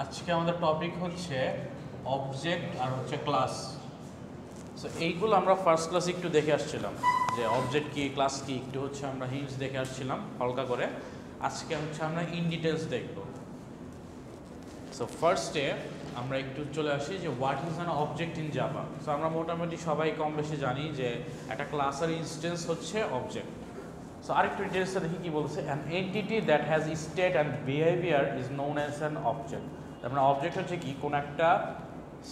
আজকে আমাদের টপিক হচ্ছে অবজেক্ট আর হচ্ছে ক্লাস। সো এইগুলো আমরা ফার্স্ট ক্লাসে একটু দেখে আসছিলাম যে অবজেক্ট কি, ক্লাস কি, একটু হচ্ছে আমরা হিন্টস দেখে আসছিলাম হালকা করে। আজকে হচ্ছে আমরা ইন ডিটেলস দেখব। সো ফার্স্টে আমরা একটু চলে আসি যে what is an object in Java. So আমরা মোটামুটি সবাই কম বেশি জানি যে একটা ক্লাসের ইনস্টেন্স হচ্ছে অবজেক্ট। সো আরেকটু ডিটেলসটা দেখি কি বলছে, an entity that has state and behaviour is known as an object. তার মানে অবজেক্ট হচ্ছে কি, কোনো একটা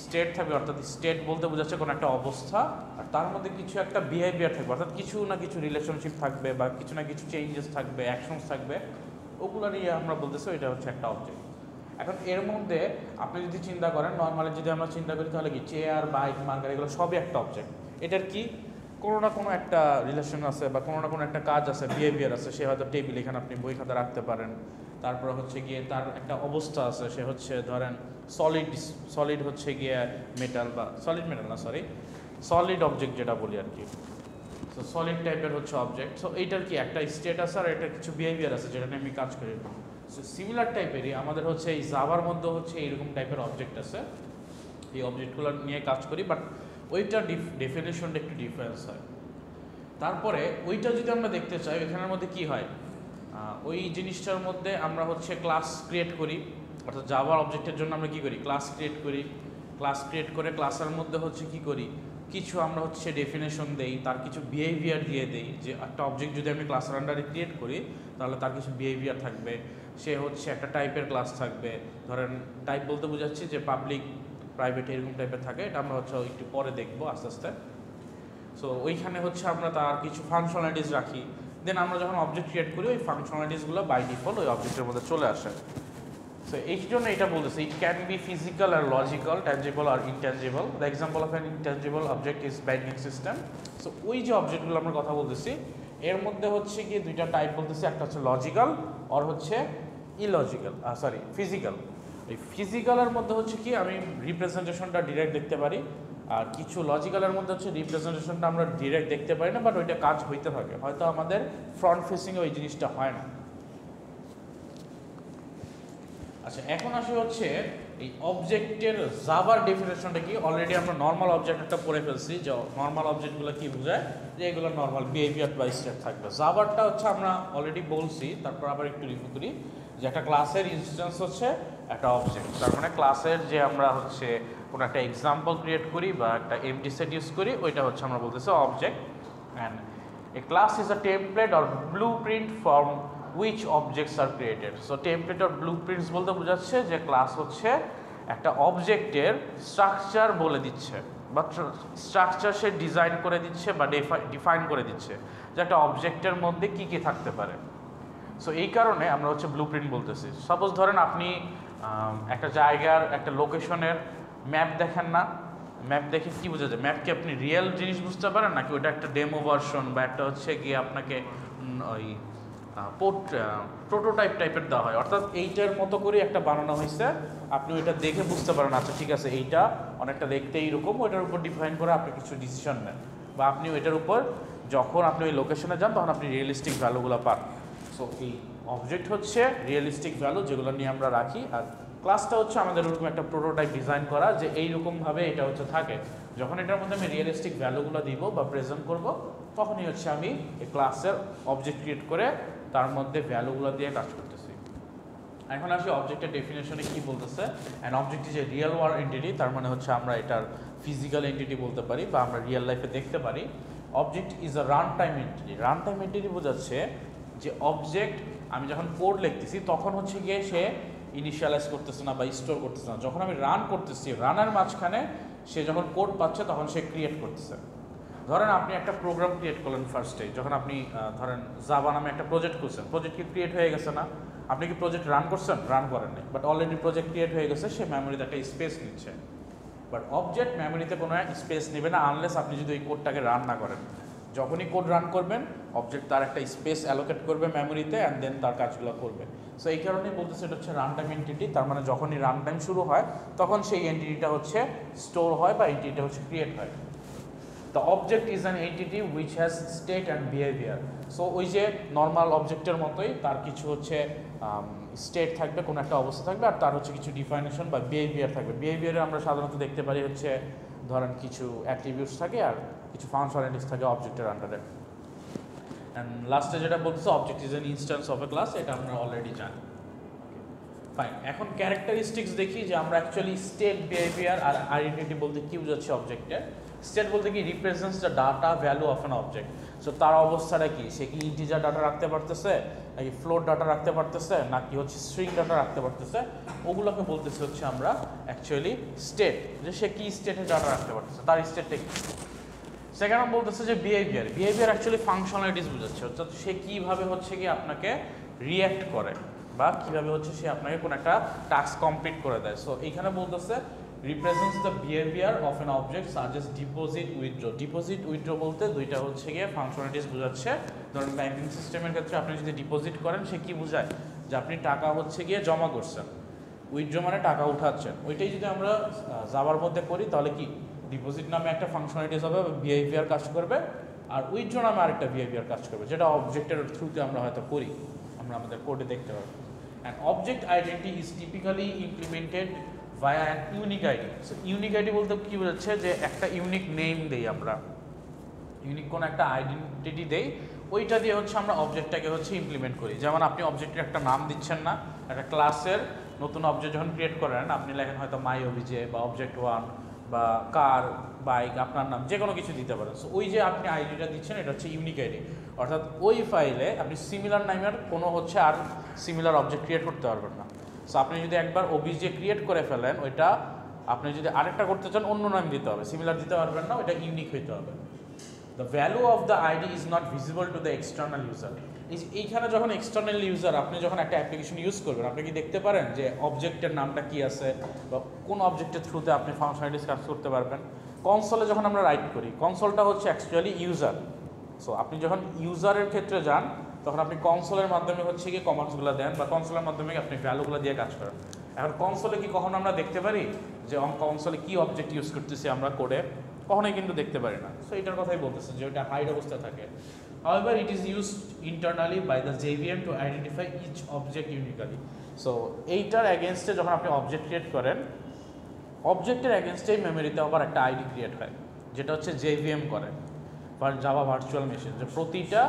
স্টেট থাকবে, অর্থাৎ স্টেট বলতে বোঝাচ্ছে কোনো একটা অবস্থা, আর তার মধ্যে কিছু একটা বিহেভিয়ার থাকবে, অর্থাৎ কিছু না কিছু রিলেশনশিপ থাকবে বা কিছু না কিছু চেঞ্জেস থাকবে, অ্যাকশনস থাকবে, ওগুলো নিয়ে আমরা বলতেছি এটা হচ্ছে একটা অবজেক্ট। এখন এর মধ্যে আপনি যদি চিন্তা করেন, নর্মালি যদি আমরা চিন্তা করি তাহলে কি চেয়ার, বাইক, মার্কার, এগুলো সবই একটা অবজেক্ট। এটার কি কোনো না কোনো একটা রিলেশন আছে বা কোনো না কোনো একটা কাজ আছে, বিহেভিয়ার আছে। সে হয়তো টেবিল, এখানে আপনি বই খাতা রাখতে পারেন। তারপরে হচ্ছে গিয়ে তার একটা অবস্থা আছে, সে হচ্ছে ধরেন সলিড হচ্ছে গিয়ে মেটাল, বা সলিড মেটাল না, সলিড অবজেক্ট যেটা বলি আর কি। সো সলিড টাইপের হচ্ছে অবজেক্ট। সো এইটার কি একটা স্টেট আছে আর এটা কিছু বিহেভিয়ার আছে যেটা নিয়ে আমি কাজ করি। সো সিমিলার টাইপেরই আমাদের হচ্ছে এই জাভার মধ্যে হচ্ছে এইরকম টাইপের অবজেক্ট আছে, এই অবজেক্টগুলো নিয়ে কাজ করি, বাট ওইটার ডেফিনেশনটা একটু ডিফারেন্স হয়। তারপরে ওইটা যদি আমরা দেখতে চাই, ওইখানের মধ্যে কি হয়, ওই জিনিসটার মধ্যে আমরা হচ্ছে ক্লাস ক্রিয়েট করি, অর্থাৎ জাভার অবজেক্টের জন্য আমরা কি করি, ক্লাস ক্রিয়েট করি। ক্লাস ক্রিয়েট করে ক্লাসের মধ্যে হচ্ছে কি করি, কিছু আমরা হচ্ছে ডেফিনেশন দেই, তার কিছু বিহেভিয়ার দিয়ে দেই। যে একটা অবজেক্ট যদি আমি ক্লাসের আন্ডারে ক্রিয়েট করি তাহলে তার কিছু বিহেভিয়ার থাকবে, সে হচ্ছে একটা টাইপের ক্লাস থাকবে। ধরেন টাইপ বলতে বোঝাচ্ছি যে পাবলিক, প্রাইভেট, এরকম টাইপের থাকে। এটা আমরা হচ্ছে একটু পরে দেখবো আস্তে আস্তে। সো ওইখানে হচ্ছে আমরা তার কিছু ফাংশনালিটিস রাখি, দেন আমরা যখন অবজেক্ট ক্রিয়েট করি ওই ফাংশনালিটিসগুলো বাই ডিফল্ট ওই অবজেক্টের মধ্যে চলে আসে। সো এই জন্য এটা বলতেছে ইট ক্যান বি ফিজিক্যাল আর লজিক্যাল, ট্যাঞ্জিবল আর intangible. The example of an intangible object is banking system. So ওই যে অবজেক্টগুলো আমরা কথা বলতেছি এর মধ্যে হচ্ছে কি দুইটা টাইপ বলতেছি, একটা হচ্ছে লজিক্যাল আর হচ্ছে ইলজিক্যাল, ফিজিক্যাল। এই ফিজিক্যালের মধ্যে হচ্ছে কি আমি রিপ্রেজেন্টেশনটা ডিরেক্ট দেখতে পারি, আর কিছু লজিক্যালের মধ্যে হচ্ছে রিপ্রেজেন্টেশনটা আমরা ডিরেক্ট দেখতে পারি না, বাট ওইটা কাজ হইতে থাকে, হয়তো আমাদের ফ্রন্ট ফেসিংয়ে ওই জিনিসটা হয় না। আচ্ছা, এখন আসে হচ্ছে এই অবজেক্টের জাভার ডেফিনেশনটা কি। অলরেডি আমরা নর্মাল অবজেক্ট একটা পড়ে ফেলছি, যে নর্মাল অবজেক্টগুলো কি বোঝায়, যে এগুলো নর্মাল বিহেভিয়ার বা স্টেট থাকবে। জাভারটা হচ্ছে আমরা অলরেডি বলছি, তারপর আবার একটু রিভিউ করি যে একটা ক্লাসের ইনস্ট্যান্স হচ্ছে একটা অবজেক্ট। তার মানে ক্লাসের যে আমরা হচ্ছে কোনো একটা এক্সাম্পল ক্রিয়েট করি বা একটা এমটি সেট ইউজ করি, ওইটা হচ্ছে আমরা বলতেছি object. And a class is a template or blue print from which objects are created. So template or blueprints বলতে বোঝাচ্ছে যে ক্লাস হচ্ছে একটা অবজেক্টের স্ট্রাকচার বলে দিচ্ছে, বা স্ট্রাকচার সে ডিজাইন করে দিচ্ছে বা ডিফাইন করে দিচ্ছে যে একটা অবজেক্টের মধ্যে কি কি থাকতে পারে। সো এই কারণে আমরা হচ্ছে ব্লুপ্রিন্ট বলতেছি। সাপোজ ধরেন আপনি একটা জায়গার একটা লোকেশনের ম্যাপ দেখেন না, ম্যাপ দেখে কী বোঝা যায়, ম্যাপকে আপনি রিয়েল জিনিস বুঝতে পারেন নাকি ওটা একটা ডেমো ভার্সন বা একটা হচ্ছে গিয়ে আপনাকে ওই প্রোটোটাইপ টাইপের দেওয়া হয়, অর্থাৎ এইটার মতো করে একটা বানানো হয়েছে, আপনি ওইটা দেখে বুঝতে পারেন আচ্ছা ঠিক আছে এইটা অনেকটা দেখতে এইরকম, ওইটার উপর ডিফাইন করে আপনি কিছু ডিসিশন নেন, বা আপনি ওইটার উপর যখন আপনি ওই লোকেশনে যান তখন আপনি রিয়েলিস্টিক ভ্যালুগুলো পান। সো এই অবজেক্ট হচ্ছে রিয়েলিস্টিক ভ্যালু যেগুলো নিয়ে আমরা রাখি, আর ক্লাসটা হচ্ছে আমাদের ওরকম একটা প্রোটোটাইপ ডিজাইন করা যে এইরকমভাবে এটা হচ্ছে থাকে। যখন এটার মধ্যে আমি রিয়েলিস্টিক ভ্যালুগুলো দিব বা প্রেজেন্ট করব, তখনই হচ্ছে আমি এই ক্লাসের অবজেক্ট ক্রিয়েট করে তার মধ্যে ভ্যালুগুলো দিয়ে কাজ করতেছি। এখন আসি অবজেক্টের ডেফিনেশনে কি বলতেছে। An object is a real world entity, তার মানে হচ্ছে আমরা এটার ফিজিক্যাল এন্টিটি বলতে পারি বা আমরা রিয়েল লাইফে দেখতে পারি। Object is a run time entity. Run time entity বোঝাচ্ছে যে অবজেক্ট আমি যখন কোড লিখতেছি তখন হচ্ছে গিয়ে সে ইনিশিয়ালাইজ করতেছে না বা স্টোর করতেছে না, যখন আমি রান করতেছি রানার মাঝখানে সে যখন কোড পাচ্ছে তখন সে ক্রিয়েট করতেছে। ধরেন আপনি একটা প্রোগ্রাম ক্রিয়েট করলেন ফার্স্টে, যখন আপনি ধরেন জাভা নামে একটা প্রজেক্ট করছেন, প্রজেক্ট কি ক্রিয়েট হয়ে গেছে না, আপনি কি প্রজেক্ট রান করছেন, রান করেননি, বাট অলরেডি প্রজেক্ট ক্রিয়েট হয়ে গেছে, সে মেমোরিতে একটা স্পেস নিচ্ছে। বাট অবজেক্ট মেমোরিতে কোনো স্পেস নেবে না আনলেস আপনি যদি ওই কোডটাকে রান না করেন। যখনই কোড রান করবেন অবজেক্ট তার একটা স্পেস অ্যালোকেট করবে মেমোরিতে, অ্যান্ড দেন তার কাজগুলো করবে। সো এই কারণেই বলতেছে এটা হচ্ছে রান টাইম এন্টিটি। তার মানে যখনই রান টাইম শুরু হয় তখন সেই এন্টিটিটা হচ্ছে স্টোর হয় বা এন্টিটিটা হচ্ছে ক্রিয়েট হয়। The object is an entity which has state and behavior. So ওই যে নর্মাল অবজেক্টের মতোই তার কিছু হচ্ছে স্টেট থাকবে, কোনো একটা অবস্থা থাকবে, আর তার হচ্ছে কিছু ডিফাইনেশন বা বিহেভিয়ার থাকবে। বিহেভিয়ারে আমরা সাধারণত দেখতে পারি হচ্ছে ধরেন কিছু অ্যাট্রিবিউটস থাকে আর কিছু ফাংশনালিটিস থাকে অবজেক্টের আন্ডারে। অ্যান্ড লাস্টে যেটা বলতেছে object is an instance of A class, এটা আমরা অলরেডি জানি। ফাইন, এখন ক্যারেক্টারিস্টিক্স দেখি যে আমরা অ্যাকচুয়ালি স্টেট, বিহেভিয়ার আর আইডেন্টিটি বলতে কি বোঝাচ্ছি অবজেক্টের। স্টেট বলতে কি represents the data value of an object. So তার অবস্থাটা কি, সে কি ইন্টিজার ডাটা রাখতে পারতেছে, নাকি ফ্লোট ডাটা রাখতে পারতেছে, নাকি হচ্ছে স্ট্রিং ডাটা রাখতে পারতেছে, ওগুলোকে বলতেছে হচ্ছে আমরা অ্যাকচুয়ালি স্টেট, যে সে কি স্টেটে ডাটা রাখতে পারতেছে, তার স্টেটটা কি। সেকেন্ড বলতেছে যে বিহেভিয়ার, বিহেভিয়ার অ্যাকচুয়ালি ফাংশনালিটিস বোঝাচ্ছে, অর্থাৎ সে কীভাবে হচ্ছে কি আপনাকে রিয়্যাক্ট করে বা কীভাবে হচ্ছে সে আপনাকে কোনো একটা টাস্ক কমপ্লিট করে দেয়। সো এইখানে বলতেছে represents the behaviour of an object such as deposit, withdraw. Deposit, withdraw বলতে দুইটা হচ্ছে গিয়ে ফাংশনালিটিস বোঝাচ্ছে। ধরুন ব্যাংকিং সিস্টেমের ক্ষেত্রে আপনি যদি ডিপোজিট করেন, সে কি বোঝায় যে আপনি টাকা হচ্ছে গিয়ে জমা করছেন, উইথড্র মানে টাকা উঠাচ্ছেন। ওইটাই যদি আমরা জাভার মধ্যে করি তাহলে কি ডিপোজিট নামে একটা ফাংশনালিটিস হবে, বিহেভিয়ার কাজ করবে, আর উইথড্র নামে আরেকটা বিহেভিয়ার কাজ করবে, যেটা অবজেক্টের থ্রুতে আমরা হয়তো করি, আমরা আমাদের কোডে দেখতে পাবো। And object identity is typically implemented via an unique ID. So unique ID বলতে কী বোঝাচ্ছে, যে একটা ইউনিক নেম দেই আমরা, ইউনিক কোনো একটা আইডেন্টিটি দেই, ওইটা দিয়ে হচ্ছে আমরা অবজেক্টটাকে হচ্ছে ইমপ্লিমেন্ট করি। যেমন আপনি অবজেক্টের একটা নাম দিচ্ছেন না, একটা ক্লাসের নতুন অবজেক্ট যখন ক্রিয়েট করেন আপনি লেখেন হয়তো মাই অভিজে বা অবজেক্ট 1 বা কার, বাইক, আপনার নাম যে কোনো কিছু দিতে পারেন। সো ওই যে আপনি আইডিটা দিচ্ছেন এটা হচ্ছে ইউনিক আইডি, অর্থাৎ ওই ফাইলে আপনি সিমিলার নামের কোনো হচ্ছে আর সিমিলার অবজেক্ট ক্রিয়েট করতে পারবেন না। সো আপনি যদি একবার অভিজে ক্রিয়েট করে ফেলেন, ওইটা আপনি যদি আরেকটা করতে চান অন্য নাম দিতে হবে, সিমিলার দিতে পারবেন না, ওইটা ইউনিক হইতে হবে। The value of the ID is not visible to the external user. এইখানে যখন এক্সটার্নাল ইউজার আপনি যখন একটা অ্যাপ্লিকেশন ইউজ করবেন, আপনি কি দেখতে পারেন যে অবজেক্টের নামটা কি আছে বা কোন অবজেক্টের থ্রুতে আপনি ফাংশনালিটিস কাজ করতে পারবেন। কনসোলে যখন আমরা রাইট করি, কনসোলটা হচ্ছে অ্যাকচুয়ালি ইউজার। সো আপনি যখন ইউজারের ক্ষেত্রে যান তখন আপনি কনসোলের মাধ্যমে হচ্ছে গিয়ে কমান্ডসগুলো দেন বা কনসোলের মাধ্যমে আপনি ভ্যালুগুলো দিয়ে কাজ করেন। এখন কনসোলে কি কখনো আমরা দেখতে পারি যে কনসোলে কি অবজেক্ট ইউজ করতেছি আমরা কোডে, কখনোই কিন্তু দেখতে পারি না। সো এটার কথাই বলতেছে যে ওইটা হাইড অবস্থায় থাকে। However, it is used internally by the JVM to identify each object uniquely. So এইটার এগেনস্টে যখন আপনি অবজেক্ট ক্রিয়েট করেন, অবজেক্টের এগেনস্টেই মেমোরিতে আবার একটা আইডি ক্রিয়েট হয়, যেটা হচ্ছে JVM করে বা জাভা ভার্চুয়াল মেশিন, যে প্রতিটা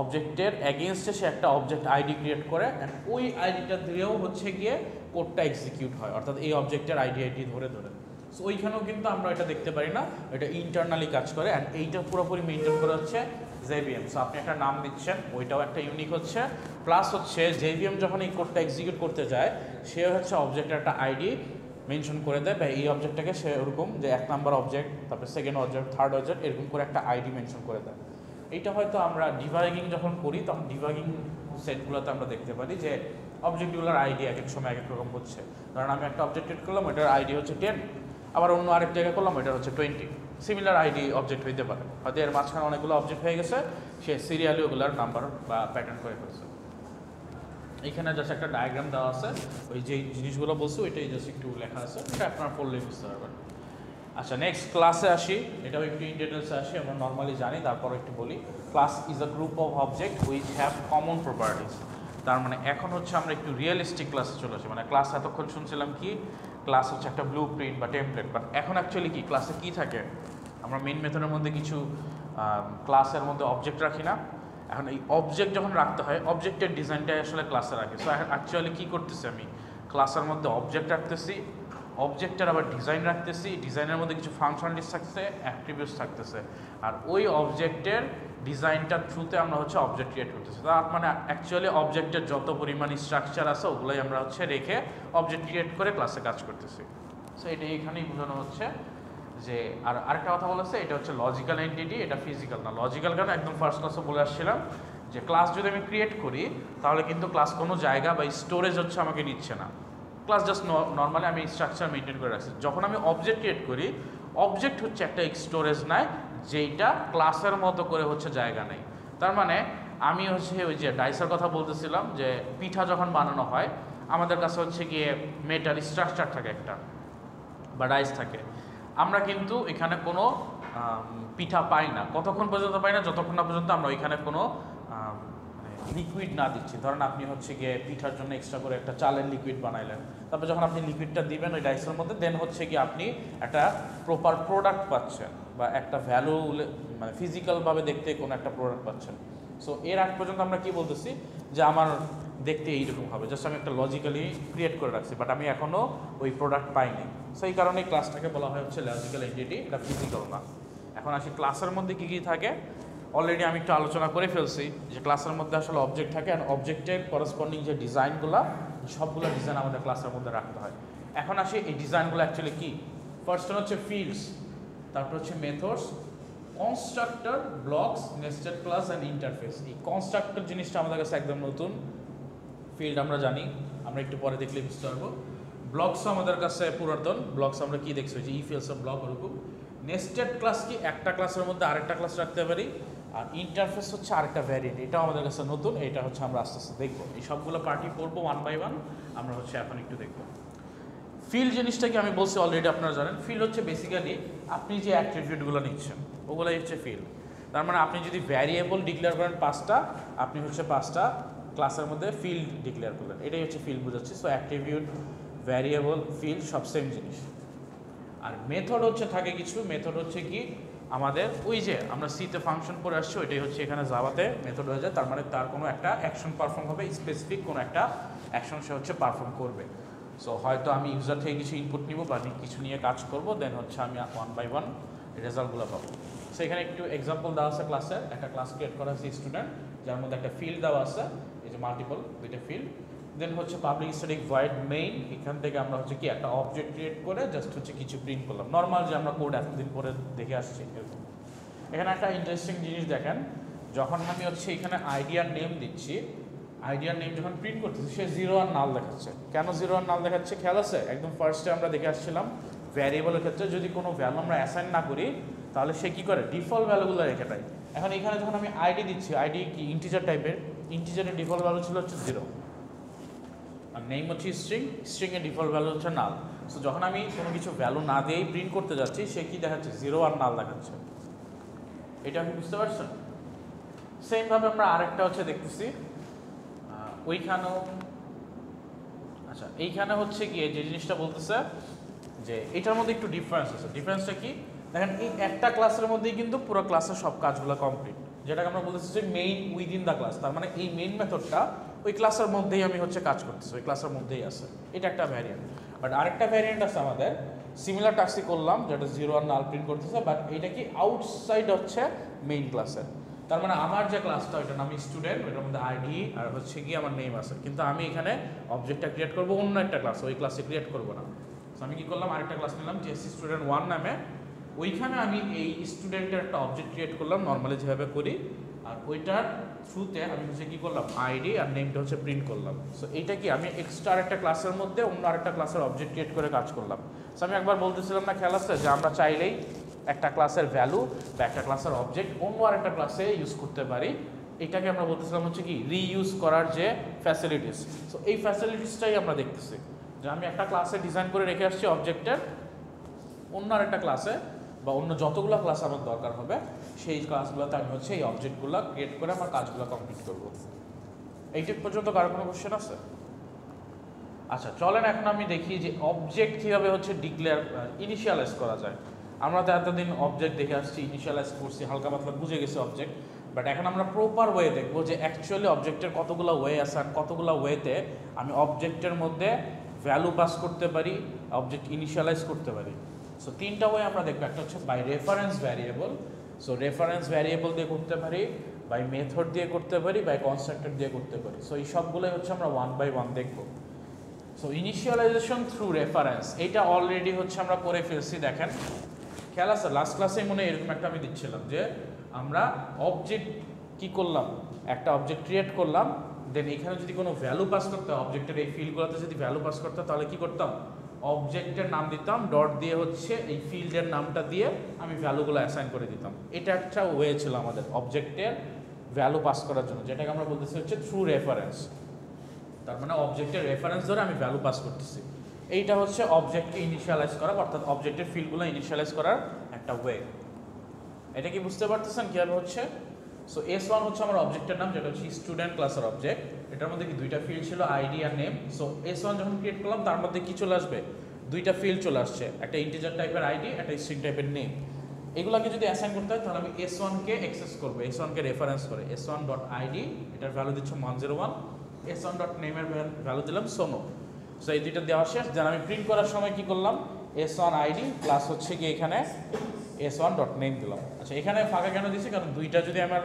অবজেক্টের এগেনস্টে সে একটা অবজেক্ট আইডি ক্রিয়েট করে, অ্যান্ড ওই আইডিটা দিয়েও হচ্ছে গিয়ে কোডটা এক্সিকিউট হয়, অর্থাৎ এই অবজেক্টের আইডি ধরে ধরে। সো ওইখানেও কিন্তু আমরা এটা দেখতে পারি না, এটা ইন্টারনালি কাজ করে, অ্যান্ড এইটা পুরোপুরি মেনটেন করে হচ্ছে JVM। সো আপনি একটা নাম দিচ্ছেন, ওইটাও একটা ইউনিক হচ্ছে, প্লাস হচ্ছে JVM যখন এই কোডটা এক্সিকিউট করতে যায়, সে হচ্ছে অবজেক্টের একটা আইডি মেনশন করে দেয়, বা এই অবজেক্টটাকে সে ওরকম যে 1 নাম্বার অবজেক্ট, তারপরে সেকেন্ড অবজেক্ট, থার্ড অবজেক্ট, এরকম করে একটা আইডি মেনশন করে দেয়। এইটা হয়তো আমরা ডিবাগিং যখন করি তখন ডিবাগিং সেটগুলোতে আমরা দেখতে পারি যে অবজেক্টগুলোর আইডি এক এক সময় এক এক রকম হচ্ছে। কারণ আমি একটা অবজেক্ট ক্রিয়েট করলাম, ওইটার আইডি হচ্ছে 10, আবার অন্য আরেক জায়গায় করলাম ওইটা হচ্ছে 20। সিমিলার আইডি অবজেক্ট হইতে পারে, হয়তো এর মাঝখানে অনেকগুলো অবজেক্ট হয়ে গেছে, সে সিরিয়ালি ওগুলোর নাম্বার বা প্যাটার্ন করে ফেলছে। এইখানে জাস্ট একটা ডায়াগ্রাম দেওয়া আছে, ওই যে জিনিসগুলো বলছে ওইটাই জাস্ট একটু লেখা আছে, এটা আপনারা পড়লেই বুঝতে পারবেন। আচ্ছা, নেক্সট ক্লাসে আসি, এটাও একটু ইন ডিটেলসে আসি, আমরা নর্মালি জানি, তারপর একটু বলি। Class is a group of object which have common properties. তার মানে এখন হচ্ছে আমরা একটু রিয়েলিস্টিক ক্লাসে চলে আসি। মানে ক্লাস এতক্ষণ শুনছিলাম কি, ক্লাস হচ্ছে একটা ব্লু প্রিন্ট বা টেমপ্লেট, বাট এখন অ্যাকচুয়ালি কি ক্লাসে কী থাকে, আমরা মেইন মেথডের মধ্যে কিছু ক্লাসের মধ্যে অবজেক্ট রাখি না। এখন এই অবজেক্ট যখন রাখতে হয়, অবজেক্টের ডিজাইনটাই আসলে ক্লাসে রাখি। সো এখন অ্যাকচুয়ালি কী করতেছি, আমি ক্লাসের মধ্যে অবজেক্ট রাখতেছি, অবজেক্টের আবার ডিজাইন রাখতেছি, ডিজাইনের মধ্যে কিছু ফাংশনালিটিস থাকতেছে, অ্যাট্রিবিউটস থাকতেছে, আর ওই অবজেক্টের ডিজাইনটার থ্রুতে আমরা হচ্ছে অবজেক্ট ক্রিয়েট করতেছি। তার মানে অ্যাকচুয়ালি অবজেক্টের যত পরিমাণ স্ট্রাকচার আছে ওগুলোই আমরা হচ্ছে রেখে অবজেক্ট ক্রিয়েট করে ক্লাসে কাজ করতেছি। সো এটা এখানেই বোঝানো হচ্ছে যে, আর আরেকটা কথা বলেছে, এটা হচ্ছে লজিক্যাল এন্টিটি, এটা ফিজিক্যাল না। লজিক্যাল কেন, একদম ফার্স্ট ক্লাসে বলে আসছিলাম যে ক্লাস যদি আমি ক্রিয়েট করি তাহলে কিন্তু ক্লাস কোনো জায়গা বা স্টোরেজ হচ্ছে আমাকে নিচ্ছে না, ক্লাস জাস্ট নর্মালি আমি স্ট্রাকচার মেনটেন করে রাখছি। যখন আমি অবজেক্ট ক্রিয়েট করি, অবজেক্ট হচ্ছে একটা স্টোরেজ নেয়, যেইটা ক্লাসের মতো করে হচ্ছে জায়গা নেই। তার মানে আমি হচ্ছে ওই যে ডাইসের কথা বলতেছিলাম, যে পিঠা যখন বানানো হয় আমাদের কাছে হচ্ছে গিয়ে মেটাল স্ট্রাকচার থাকে একটা বা ডাইস থাকে, আমরা কিন্তু এখানে কোনো পিঠা পাই না। কতক্ষণ পর্যন্ত পাই না, যতক্ষণ না পর্যন্ত আমরা ওইখানে কোনো লিকুইড না দিচ্ছি, ধরেন আপনি হচ্ছে গিয়ে পিঠার জন্য এক্সট্রা করে একটা চালের লিকুইড বানাইলেন, তারপর যখন আপনি লিকুইডটা দিবেন ওই ডাইসের মধ্যে, দেন হচ্ছে কি আপনি একটা প্রপার প্রোডাক্ট পাচ্ছেন বা একটা ভ্যালু, মানে ফিজিক্যালভাবে দেখতে কোনো একটা প্রোডাক্ট পাচ্ছেন। সো এর আগ পর্যন্ত আমরা কি বলতেছি যে আমার দেখতে এইরকম হবে, জাস্ট আমি একটা লজিক্যালি ক্রিয়েট করে রাখছি, বাট আমি এখনও ওই প্রোডাক্ট পাইনি। সো এই কারণে ক্লাসটাকে বলা হয় হচ্ছে লজিক্যাল এন্টিটি, এটা ফিজিক্যাল না। এখন আসি ক্লাসের মধ্যে কী কী থাকে। অলরেডি আমি একটু আলোচনা করে ফেলছি যে ক্লাসের মধ্যে আসলে অবজেক্ট থাকে, অ্যান্ড অবজেক্টের করসপন্ডিং যে ডিজাইনগুলো, সবগুলো ডিজাইন আমাদের ক্লাসের মধ্যে রাখতে হয়। এখন আসি এই ডিজাইনগুলো অ্যাকচুয়ালি কী। ফার্স্ট হচ্ছে ফিল্ডস, তারপর হচ্ছে methods, constructor, blocks, nested class and interface. এই কনস্ট্রাক্টর জিনিসটা আমাদের কাছে একদম নতুন। ফিল্ড আমরা জানি, আমরা একটু পরে দেখলে বুঝতে পারবো। ব্লকসও আমাদের কাছে পুরাতন। ব্লকস আমরা কি দেখছি যে ইফ এলস ব্লক, ওরকম। নেস্টেড ক্লাস কি, একটা ক্লাসের মধ্যে আরেকটা ক্লাস রাখতে পারি। আর ইন্টারফেস হচ্ছে আরেকটা ভ্যারিয়েন্ট, এটাও আমাদের কাছে নতুন। এটা হচ্ছে আমরা আস্তে আস্তে দেখবো, এই সবগুলো পার্টি পড়বো ওয়ান বাই ওয়ান। আমরা হচ্ছে এখন একটু দেখবো ফিল্ড জিনিসটাকে। আমি বলছি অলরেডি, আপনারা জানেন ফিল্ড হচ্ছে বেসিক্যালি আপনি যে অ্যাট্রিবিউটগুলো নিচ্ছেন ওগুলোই হচ্ছে ফিল্ড। তার মানে আপনি যদি ভ্যারিয়েবল ডিক্লেয়ার করেন 5টা, আপনি হচ্ছে 5টা ক্লাসের মধ্যে ফিল্ড ডিক্লেয়ার করলেন, এটাই হচ্ছে ফিল্ড বোঝাচ্ছি। সো অ্যাট্রিবিউট, ভ্যারিয়েবল, ফিল্ড সব সেম জিনিস। আর মেথড হচ্ছে থাকে কিছু, মেথড হচ্ছে কি আমাদের ওই যে আমরা সিতে ফাংশন পড়ে আসছি, ওইটাই হচ্ছে এখানে জাভাতে মেথড হয়ে যায়। তার মানে তার কোনো একটা অ্যাকশন পারফর্ম হবে, স্পেসিফিক কোনো একটা অ্যাকশন সে হচ্ছে পারফর্ম করবে। সো হয়তো আমি ইউজার থেকে কিছু ইনপুট নিব বা কিছু নিয়ে কাজ করব, দেন হচ্ছে আমি ওয়ান বাই ওয়ান রেজাল্টগুলো পাবো। সো এখানে একটু এক্সাম্পল দেওয়া আছে ক্লাসে, একটা ক্লাস ক্রিয়েট করা আছে স্টুডেন্ট, যার মধ্যে একটা ফিল্ড দেওয়া আছে, এই যে মাল্টিপল দুইটা ফিল্ড। দেন হচ্ছে পাবলিক স্ট্যাটিক ভয়েড মেইন, এখান থেকে আমরা হচ্ছে কি একটা অবজেক্ট ক্রিয়েট করে জাস্ট হচ্ছে কিছু প্রিন্ট করলাম, নর্মাল যে আমরা কোড এতদিন পরে দেখে আসছি এরকম। এখানে একটা ইন্টারেস্টিং জিনিস দেখেন, যখন আমি হচ্ছে এখানে আইডিয়ার নেম দিচ্ছি, আইডিয়ার নেম যখন প্রিন্ট করতেছি সে 0 আর নাল দেখাচ্ছে। কেন 0 আর নাল দেখাচ্ছে খেয়াল আছে? একদম ফার্স্টে আমরা দেখে আসছিলাম ভ্যারিয়েবলের ক্ষেত্রে যদি কোনো ভ্যালু আমরা অ্যাসাইন না করি তাহলে সে কী করে, ডিফল্ট ভ্যালুগুলো রেখে দেয়। এখন এখানে যখন আমি আইডি দিচ্ছি, আইডি কি ইন্টিজার টাইপের, ইন্টিজারের ডিফল্ট ভ্যালু ছিল হচ্ছে 0, আর নেম হচ্ছে স্ট্রিং, স্ট্রিংয়ের ডিফল্ট ভ্যালু হচ্ছে নাল। সো যখন আমি কোনো কিছু ভ্যালু না দিয়েই প্রিন্ট করতে যাচ্ছি, সে কি দেখাচ্ছে, 0 আর নাল দেখাচ্ছে। এটা আপনি বুঝতে পারছেন? সেমভাবে আমরা আরেকটা হচ্ছে দেখতেছি ওইখানেও। আচ্ছা, এইখানে হচ্ছে গিয়ে যে জিনিসটা বলতেছে যে এটার মধ্যে একটু ডিফারেন্স আছে। ডিফারেন্সটা কি দেখেন, এই একটা ক্লাসের মধ্যেই কিন্তু পুরো ক্লাসের সব কাজগুলো কমপ্লিট, যেটাকে আমরা বলতেছি যে মেইন উইদিন দ্য ক্লাস। তার মানে এই মেইন মেথডটা ওই ক্লাসের মধ্যেই আমি হচ্ছে কাজ করতেছি, ওই ক্লাসের মধ্যেই আছে। এটা একটা ভ্যারিয়েন্ট। বাট আরেকটা ভ্যারিয়েন্ট আছে আমাদের, সিমিলার টাস্কই করলাম, যেটা 0 আর নাল প্রিন্ট করতেছে, বাট এটা কি আউটসাইড হচ্ছে মেইন ক্লাসের। তার মানে আমার যে ক্লাসটা, ওইটার নাম স্টুডেন্ট, ওইটার মধ্যে আইডি আর হচ্ছে গিয়ে আমার নেম আছে, কিন্তু আমি এখানে অবজেক্টটা ক্রিয়েট করবো অন্য একটা ক্লাস, ওই ক্লাসে ক্রিয়েট করবো না। তো আমি কী করলাম, আরেকটা ক্লাস নিলাম টিএসসি স্টুডেন্ট 1 নামে, ওইখানে আমি এই স্টুডেন্টের একটা অবজেক্ট ক্রিয়েট করলাম নর্মালি যেভাবে করি, আর ওইটার থ্রুতে আমি হচ্ছে কী করলাম, আইডি আর নেমটা হচ্ছে প্রিন্ট করলাম। সো এইটা কি আমি এক্সট্রা আরেকটা ক্লাসের মধ্যে অন্য আরেকটা ক্লাসের অবজেক্ট ক্রিয়েট করে কাজ করলাম। সো আমি একবার বলতেছিলাম না খেয়াল আছে যে আমরা চাইলেই একটা ক্লাসের ভ্যালু বা একটা ক্লাসের অবজেক্ট অন্য আরেকটা ক্লাসে ইউজ করতে পারি। এটাকে আমরা বলতেছিলাম হচ্ছে কি রিইউজ করার যে ফ্যাসিলিটিস। সো এই ফ্যাসিলিটিসটাই আমরা দেখতেছি যে আমি একটা ক্লাসে ডিজাইন করে রেখে আসছি অবজেক্টের, অন্য আরেকটা ক্লাসে বা অন্য যতগুলো ক্লাস আমার দরকার হবে সেই ক্লাসগুলোতে আমি হচ্ছে এই অবজেক্টগুলো ক্রিয়েট করে আমার কাজগুলো কমপ্লিট করবো। এইটুক পর্যন্ত কারো কোনো কোশ্চেন আছে? আচ্ছা, চলেন এখন আমি দেখি যে অবজেক্ট কীভাবে হচ্ছে ডিক্লেয়ার ইনিশিয়ালাইজ করা যায়। আমরা তো এতদিন অবজেক্ট দেখে আসছি, ইনিশিয়ালাইজ করছি, হালকা পাতলা বুঝে গেছি অবজেক্ট। বাট এখন আমরা প্রপার ওয়ে দেখবো যে অ্যাকচুয়ালি অবজেক্টের কতগুলো ওয়ে আছে আর কতগুলো ওয়েতে আমি অবজেক্টের মধ্যে ভ্যালু পাস করতে পারি, অবজেক্ট ইনিশিয়ালাইজ করতে পারি। সো 3টা ওয়ে আমরা দেখবো। একটা হচ্ছে by reference variable, so reference variable দিয়ে করতে পারি, বাই মেথড দিয়ে করতে পারি, বাই কনস্ট্রাক্টর দিয়ে করতে পারি। সো এই সবগুলোই হচ্ছে আমরা ওয়ান বাই ওয়ান দেখবো। সো ইনিশিয়ালাইজেশন থ্রু রেফারেন্স, এইটা অলরেডি হচ্ছে আমরা করে ফেলছি। দেখেন খেয়াল আছে, লাস্ট ক্লাসে মনে হয় এরকম একটা আমি দিচ্ছিলাম যে আমরা অবজেক্ট কি করলাম, একটা অবজেক্ট ক্রিয়েট করলাম, দেন এখানে যদি কোনো ভ্যালু পাস করতে হয় অবজেক্টের এই ফিল্ডগুলোতে যদি ভ্যালু পাস করতে হয় তাহলে কী করতাম, অবজেক্টের নাম দিতাম, ডট দিয়ে হচ্ছে এই ফিল্ডের নামটা দিয়ে আমি ভ্যালুগুলো অ্যাসাইন করে দিতাম। এটা একটা ওয়ে ছিল আমাদের অবজেক্টের ভ্যালু পাস করার জন্য, যেটাকে আমরা বলতেছি হচ্ছে থ্রু রেফারেন্স। তার মানে অবজেক্টের রেফারেন্স ধরে আমি ভ্যালু পাস করতেছি। এইটা হচ্ছে অবজেক্টকে ইনিশিয়ালাইজ করা, অর্থাৎ অবজেক্টের ফিল্ডগুলো ইনিশিয়ালাইজ করার একটা ওয়ে। এটা কি বুঝতে পারতেছেন কীভাবে হচ্ছে? সো S1 হচ্ছে আমার অবজেক্টের নাম, যেটা হচ্ছে স্টুডেন্ট ক্লাসের অবজেক্ট। এটার মধ্যে কি দুইটা ফিল্ড ছিল, আইডি আর নেম। সো S1 যখন ক্রিয়েট করলাম তার মধ্যে কি চলে আসবে, দুইটা ফিল্ড চলে আসছে, একটা ইন্টিজার টাইপের আইডি, একটা স্ট্রিং টাইপের নেম। এগুলোকে যদি অ্যাসাইন করতে হয় তাহলে আমি S1 কে অ্যাক্সেস করব, S1 কে রেফারেন্স করে S1.id, এটার ভ্যালু দিচ্ছ 101, S1.name এর ভ্যালু দিলাম সোনো। সো এই দুইটা দেওয়া শেষ। দেন আমি প্রিন্ট করার সময় কি করলাম, S1id প্লাস হচ্ছে কি এখানে S1.name দিলাম। আচ্ছা এখানে ফাঁকা কেন দিছি, কারণ দুইটা যদি আমার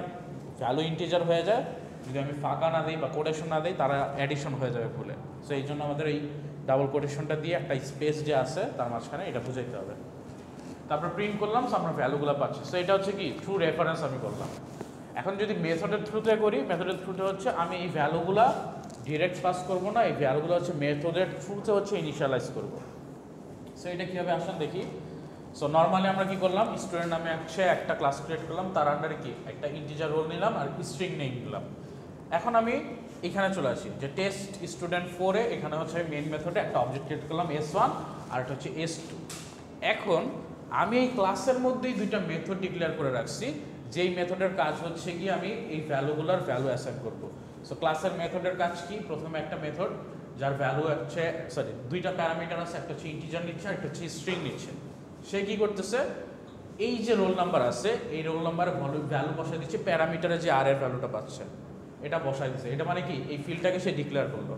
ভ্যালু ইন্টিজার হয়ে যায়, যদি আমি ফাঁকা না দিই বা কোটেশন না দিই, তারা অ্যাডিশন হয়ে যাবে ভুলে। সো এই জন্য আমাদের এই ডাবল কোটেশনটা দিয়ে একটা স্পেস যে আছে তার মাঝখানে এটা বুঝাইতে হবে। তারপর প্রিন্ট করলাম, সো আমরা ভ্যালুগুলো পাচ্ছি। সো এটা হচ্ছে কি থ্রু রেফারেন্স আমি করলাম। এখন যদি মেথডের থ্রুতে করি, মেথডের থ্রুতে হচ্ছে আমি এই ভ্যালুগুলা ডিরেক্ট পাস করবো না, এই ভ্যালুগুলো হচ্ছে মেথডের থ্রুতে হচ্ছে ইনিশিয়ালাইজ করব। সো এটা কীভাবে আসেন দেখি। সো নর্মালি আমরা কি করলাম, স্টুডেন্ট নামে একটা ক্লাস ক্রিয়েট করলাম, তার আন্ডারে কি একটা ইন্টিজার রোল নিলাম আর স্ট্রিং নেম দিলাম। এখন আমি এখানে চলে আসি যে টেস্ট স্টুডেন্ট 4-এ, এখানে হচ্ছে আমি মেইন মেথডে একটা অবজেক্ট ক্রিয়েট করলাম S1 আর এটা হচ্ছে S2। এখন আমি এই ক্লাসের মধ্যেই দুইটা মেথড ডিক্লেয়ার করে রাখছি, যেই মেথডের কাজ হচ্ছে কি আমি এই ভ্যালুগুলোর ভ্যালু অ্যাসাইন করব। সো ক্লাসের মেথডের কাজ কি, প্রথমে একটা মেথড যার ভ্যালু হচ্ছে দুইটা প্যারামিটার আছে, একটা হচ্ছে ইন্টিজার নিচ্ছে আর একটা হচ্ছে স্ট্রিং নিচ্ছে। সে কি করতেছে, এই যে রোল নাম্বার আছে এই রোল নাম্বারে ভ্যালু বসাই দিচ্ছে, প্যারামিটারে যে আর এর ভ্যালুটা পাচ্ছে এটা বসাই দিচ্ছে। এটা মানে কি এই ফিল্ডটাকে সে ডিক্লেয়ার করলো।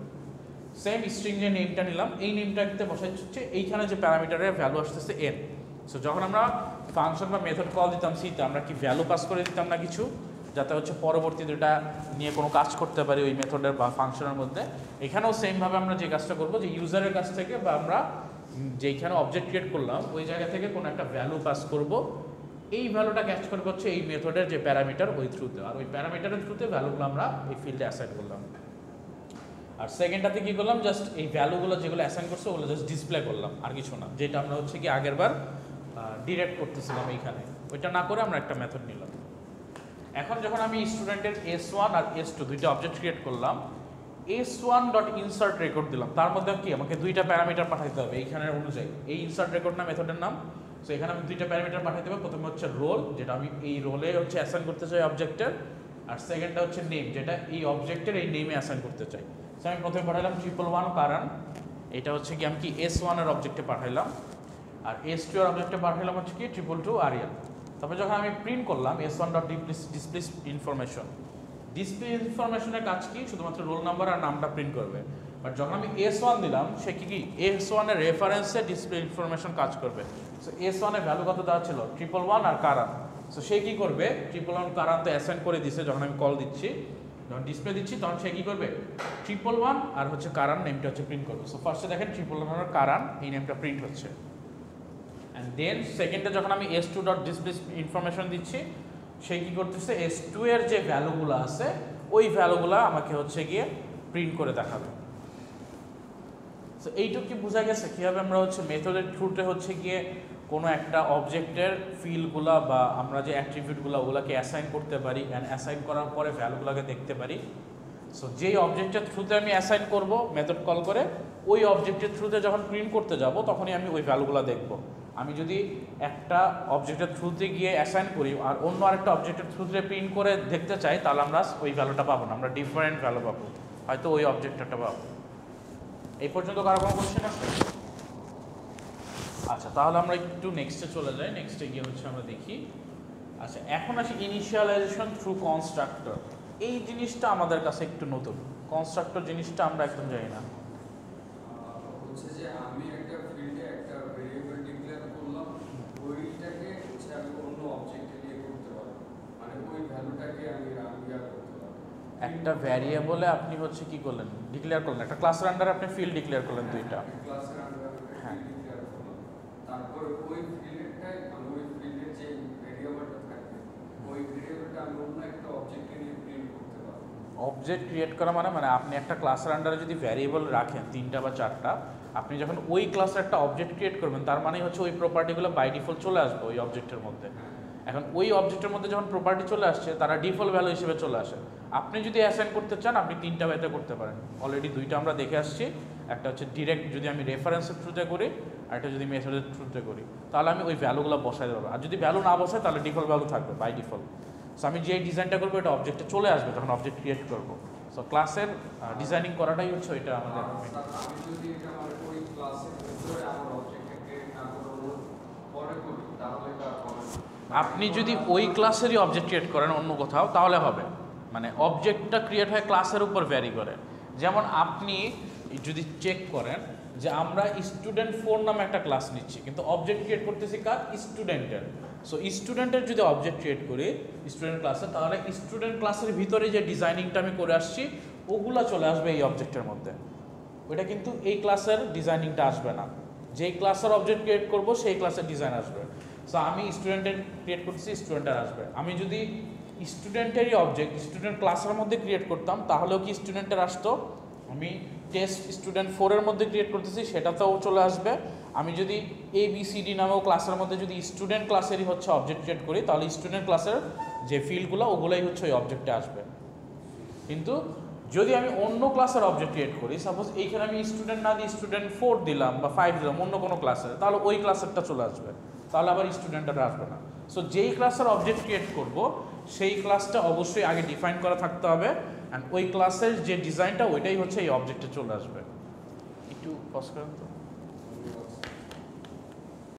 সেম স্ট্রিং যে নেমটা নিলাম, এই নেমটাকে বসাই হচ্ছে এইখানে যে প্যারামিটারের ভ্যালু আসতেছে n। সো যখন আমরা ফাংশন বা মেথড কল দিতাম সিতে, আমরা কি ভ্যালু পাস করে দিতাম না কিছু, যাতে হচ্ছে পরবর্তী দুটা নিয়ে কোনো কাজ করতে পারি ওই মেথডের বা ফাংশনের মধ্যে। এখানেও সেমভাবে আমরা যে কাজটা করবো, যে ইউজারের কাছ থেকে বা আমরা যেইখানে অবজেক্ট ক্রিয়েট করলাম ওই জায়গা থেকে কোনো একটা ভ্যালু পাস করব, এই ভ্যালুটা ক্যাচ করবে হচ্ছে এই মেথডের যে প্যারামিটার ওই থ্রুতে, আর ওই প্যারামিটারের থ্রুতে ভ্যালুগুলো আমরা এই ফিল্ডে অ্যাসাইন করলাম। আর সেকেন্ডটাতে কি করলাম, জাস্ট এই ভ্যালুগুলো যেগুলো অ্যাসাইন করছে ওগুলো জাস্ট ডিসপ্লে করলাম, আর কিছু না। যেটা আমরা হচ্ছে কি আগের বার ডিরেক্ট করতেছিলাম এইখানে, ওইটা না করে আমরা একটা মেথড নিলাম। এখন যখন আমি স্টুডেন্টের S1 আর S2 দুইটা অবজেক্ট ক্রিয়েট করলাম, S1.insert record দিলাম, তার মধ্যে কি আমাকে দুইটা প্যারামিটার পাঠাইতে হবে এইখানের অনুযায়ী। এই ইনসার্ট রেকর্ড না মেথডের নাম। সো এখানে আমি দুইটা প্যারামিটার পাঠাইতে হবে, প্রথমে হচ্ছে রোল, যেটা আমি এই রোলে হচ্ছে অ্যাসাইন করতে চাই অবজেক্টের, আর সেকেন্ডটা হচ্ছে নেম, যেটা এই অবজেক্টের এই নেমে অ্যাসাইন করতে চাই। সো আমি প্রথমে পাঠাইলাম 111 কারণ এটা হচ্ছে কি আমি কি S1 এর অবজেক্টে পাঠাইলাম, আর S2 এর অবজেক্টে পাঠাইলাম হচ্ছে কি 222 আরিয়াল। তারপরে যখন আমি প্রিন্ট করলাম S1.display ইনফরমেশন, ডিসপ্লে ইনফরমেশনের কাজ কি, শুধুমাত্র রোল নাম্বার আর নামটা প্রিন্ট করবে। বাট যখন আমি S1 দিলাম, সে কি S1 এর রেফারেন্সে ডিসপ্লে ইনফরমেশন কাজ করবে। সো S1 এর ভ্যালু কত দেওয়া ছিল 111 আর কারণ। সো সে কি করবে, 111 কারণ তো অ্যাসাইন করে দিছে, যখন আমি কল দিচ্ছি, যখন ডিসপ্লে দিচ্ছি তখন সে কি করবে 111 আর হচ্ছে কারণ নেমটা হচ্ছে প্রিন্ট করবে। সো ফার্স্টে দেখেন 111 আর কারণ এই নেমটা প্রিন্ট হচ্ছে। অ্যান্ড দেন সেকেন্ডে যখন আমি S2.display ইনফরমেশন দিচ্ছি, সে কী করতেছে S2 এর যে ভ্যালুগুলো আছে ওই ভ্যালুগুলো আমাকে হচ্ছে গিয়ে প্রিন্ট করে দেখাবে। সো এইটুকু কি বোঝা গেছে কীভাবে আমরা হচ্ছে মেথডের থ্রুতে হচ্ছে গিয়ে কোনো একটা অবজেক্টের ফিল্ডগুলো বা আমরা যে অ্যাট্রিবিউটগুলো ওগুলোকে অ্যাসাইন করতে পারি, অ্যান্ড অ্যাসাইন করার পরে ভ্যালুগুলোকে দেখতে পারি। সো যেই অবজেক্টের থ্রুতে আমি অ্যাসাইন করব মেথড কল করে, ওই অবজেক্টের থ্রুতে যখন প্রিন্ট করতে যাব তখনই আমি ওই ভ্যালুগুলো দেখব। আমি যদি একটা অবজেক্টের থ্রুতে গিয়ে অ্যাসাইন করি আর অন্য আরেকটা অবজেক্টের থ্রুতে প্রিন্ট করে দেখতে চাই, তাহলে আমরা ওই ভ্যালুটা পাবো না, আমরা ডিফারেন্ট ভ্যালু পাবো, হয়তো ওই অবজেক্টটা পাবো। এই পর্যন্ত কারো কোনো কোশ্চেন আছে? আচ্ছা তাহলে আমরা একটু নেক্সটে চলে যাই। নেক্সটে গিয়ে হচ্ছে আমরা দেখি, আচ্ছা এখন আসি ইনিশিয়ালাইজেশন থ্রু কনস্ট্রাক্টর। এই জিনিসটা আমাদের কাছে একটু নতুন, কনস্ট্রাক্টর জিনিসটা আমরা একদম জানি না। হচ্ছে যে আমি একটা ফিল্ডে একটা ভেরিয়েবল ডিক্লেয়ার করলাম, ওইটাকে হচ্ছে আমি অন্য অবজেক্টে নিয়ে করতে পারবো, মানে ওই ভ্যালুটাকে আমি রান করতে পারবো। একটা ভ্যারিয়েবলে আপনি হচ্ছে কি করলেন, ডিক্লেয়ার করলেন, একটা ক্লাসের আন্ডারে আপনি ফিল্ড ডিক্লেয়ার করলেন দুইটা। ক্লাসের আন্ডারে ফিল্ড ডিক্লেয়ার করলাম, তারপর ওই ফিল্ডটাই আমি ওই ফিল্ডের যে ভেরিয়েবলটা থাকবে ওই ভেরিয়েবলটা আমি অন্য একটা অবজেক্টে নিয়ে প্রিন্ট করতে পারবো। অবজেক্ট ক্রিয়েট করা মানে আপনি একটা ক্লাসের আন্ডারে যদি ভ্যারিয়েবল রাখেন 3টা বা 4টা, আপনি যখন ওই ক্লাসের একটা অবজেক্ট ক্রিয়েট করবেন, তার মানে হচ্ছে ওই প্রপার্টিগুলো বাই ডিফল্ট চলে আসবে ওই অবজেক্টের মধ্যে। এখন ওই অবজেক্টের মধ্যে যখন প্রপার্টি চলে আসছে, তারা ডিফল্ট ভ্যালু হিসেবে চলে আসে। আপনি যদি অ্যাসাইন করতে চান, আপনি 3টা ওয়েতে করতে পারেন। অলরেডি 2টা আমরা দেখে আসছি, একটা হচ্ছে ডিরেক্ট যদি আমি রেফারেন্সের থ্রুতে করি, আর একটা যদি মেথডের থ্রুতে করি, তাহলে আমি ওই ভ্যালুগুলো বসাই দেবো। আর যদি ভ্যালু না বসাই তাহলে ডিফল্ট ভ্যালু থাকবে বাই ডিফল্ট। সো আমি যে ডিজাইনটা করবো এটা অবজেক্টে চলে আসবে যখন অবজেক্ট ক্রিয়েট করবো। সো ক্লাসের ডিজাইনিং করাটাই হচ্ছে এটা আমাদের। আমি যদি এটা আমার ওই ক্লাসের ভিতরে আমার অবজেক্টকে ক্রিয়েট না করে পরে করি তাহলে এটা হবে না। আপনি যদি ওই ক্লাসেরই অবজেক্ট ক্রিয়েট করেন অন্য কোথাও তাহলে হবে, মানে অবজেক্টটা ক্রিয়েট হয় ক্লাসের উপর ভ্যারি করে। যেমন আপনি যদি চেক করেন যে আমরা স্টুডেন্ট 4 নামে একটা ক্লাস নিচ্ছি, কিন্তু অবজেক্ট ক্রিয়েট করতেছি কার? স্টুডেন্টের। সো স্টুডেন্টের যদি অবজেক্ট ক্রিয়েট করি স্টুডেন্ট ক্লাসে, তাহলে স্টুডেন্ট ক্লাসের ভিতরে যে ডিজাইনিংটা আমি করে আসছি ওগুলা চলে আসবে এই অবজেক্টের মধ্যে। ওইটা কিন্তু এই ক্লাসের ডিজাইনিংটা আসবে না, যেই ক্লাসের অবজেক্ট ক্রিয়েট করব সেই ক্লাসের ডিজাইন আসবে। সো আমি স্টুডেন্টের ক্রিয়েট করতেছি, স্টুডেন্টের আসবে। আমি যদি স্টুডেন্টেরই অবজেক্ট স্টুডেন্ট ক্লাসের মধ্যে ক্রিয়েট করতাম তাহলেও কি স্টুডেন্টের আসতো। আমি টেস্ট স্টুডেন্ট 4-এর মধ্যে ক্রিয়েট করতেছি সেটাতেও চলে আসবে। আমি যদি ABCD নামেও ক্লাসের মধ্যে যদি স্টুডেন্ট ক্লাসেরই হচ্ছে অবজেক্ট ক্রিয়েট করি তাহলে স্টুডেন্ট ক্লাসের যে ফিল্ডগুলো ওগুলোই হচ্ছে ওই অবজেক্টে আসবে। কিন্তু যদি আমি অন্য ক্লাসের অবজেক্ট ক্রিয়েট করি, সাপোজ এইখানে আমি স্টুডেন্ট না দিয়ে স্টুডেন্ট 4 দিলাম বা 5 দিলাম অন্য কোনো ক্লাসের, তাহলে ওই ক্লাসেরটা চলে আসবে, তাহলে আবার স্টুডেন্টটা আসবে না। সো যেই ক্লাসের অবজেক্ট ক্রিয়েট করব সেই ক্লাসটা অবশ্যই আগে ডিফাইন করা থাকতে হবে, অ্যান্ড ওই ক্লাসের যে ডিজাইনটা ওইটাই হচ্ছে এই অবজেক্টে চলে আসবে। একটু পজ করেন তো।